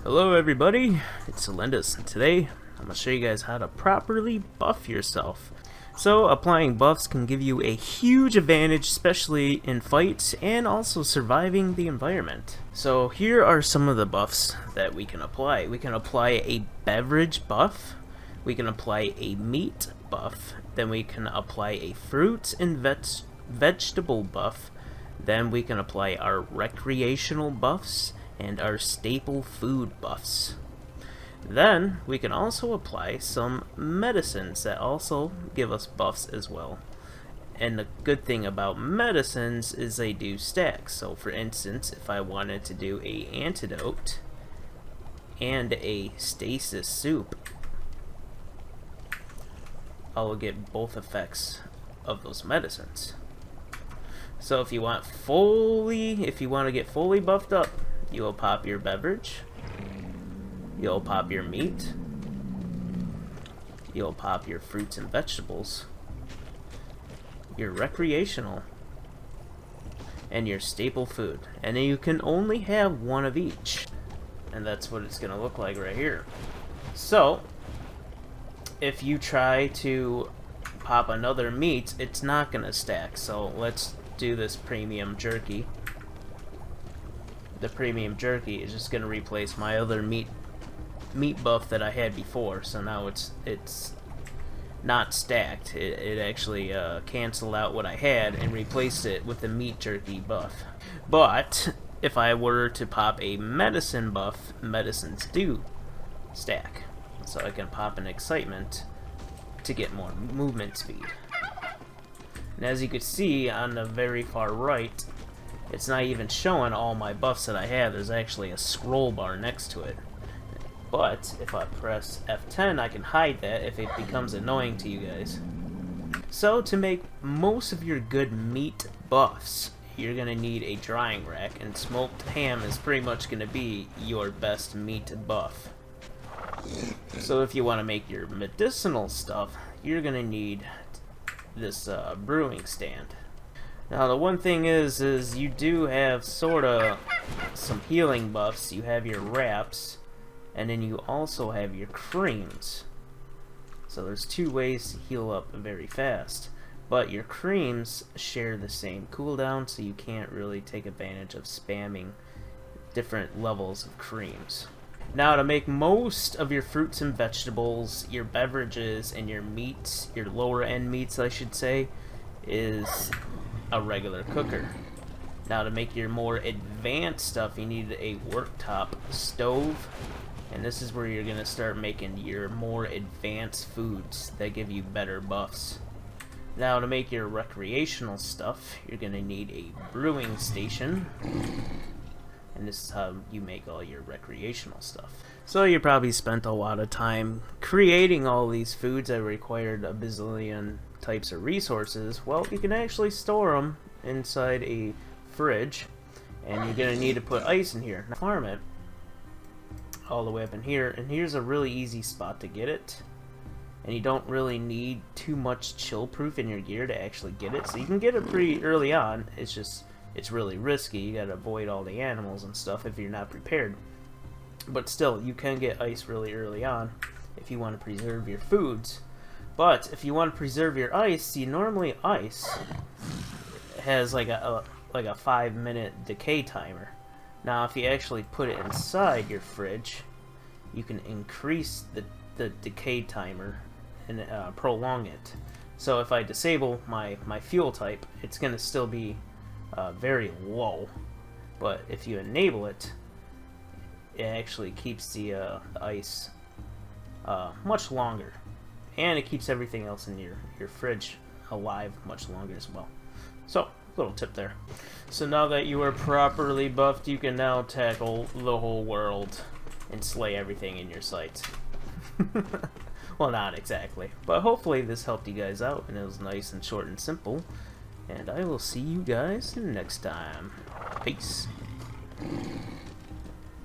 Hello everybody, it's Celendus, and today I'm going to show you guys how to properly buff yourself. So applying buffs can give you a huge advantage, especially in fights and also surviving the environment. So here are some of the buffs that we can apply. We can apply a beverage buff, we can apply a meat buff, then we can apply a fruit and vegetable buff, then we can apply our recreational buffs, and our staple food buffs. Then we can also apply some medicines that also give us buffs as well. And the good thing about medicines is they do stack. So for instance, if I wanted to do a antidote and a stasis soup, I will get both effects of those medicines. So if you want to get fully buffed up, you'll pop your beverage, you'll pop your meat, you'll pop your fruits and vegetables, your recreational, and your staple food. And then you can only have one of each. And that's what it's going to look like right here. So, if you try to pop another meat, it's not going to stack. So let's do this premium jerky. The premium jerky is just going to replace my other meat buff that I had before, so now it's not stacked. It actually canceled out what I had and replaced it with the meat jerky buff. But if I were to pop a medicine buff, medicines do stack, so I can pop an excitement to get more movement speed. And as you can see on the very far right, it's not even showing all my buffs that I have. There's actually a scroll bar next to it. But if I press F10, I can hide that if it becomes annoying to you guys. So to make most of your good meat buffs, you're going to need a drying rack, and smoked ham is pretty much going to be your best meat buff. So if you want to make your medicinal stuff, you're going to need this brewing stand. Now the one thing is you do have sorta some healing buffs. You have your wraps, and then you also have your creams. So there's two ways to heal up very fast. But your creams share the same cooldown, so you can't really take advantage of spamming different levels of creams. Now to make most of your fruits and vegetables, your beverages, and your meats, your lower end meats I should say, is a regular cooker. Now to make your more advanced stuff, you need a worktop stove, and this is where you're gonna start making your more advanced foods that give you better buffs. Now to make your recreational stuff, you're gonna need a brewing station, and this is how you make all your recreational stuff. So you probably spent a lot of time creating all these foods that required a bazillion types of resources. Well, you can actually store them inside a fridge, and you're gonna need to put ice in here. Now, farm it all the way up in here, and here's a really easy spot to get it. And you don't really need too much chill proof in your gear to actually get it, so you can get it pretty early on. It's really risky. You gotta avoid all the animals and stuff if you're not prepared. But still, you can get ice really early on if you want to preserve your foods. But if you want to preserve your ice, see, normally ice has like a 5-minute decay timer. Now if you actually put it inside your fridge, you can increase the decay timer and prolong it. So if I disable my fuel type, it's going to still be very low. But if you enable it, it actually keeps the ice much longer. And it keeps everything else in your fridge alive much longer as well. So, little tip there. So now that you are properly buffed, you can now tackle the whole world and slay everything in your sight. Well, not exactly. But hopefully this helped you guys out, and it was nice and short and simple. And I will see you guys next time. Peace.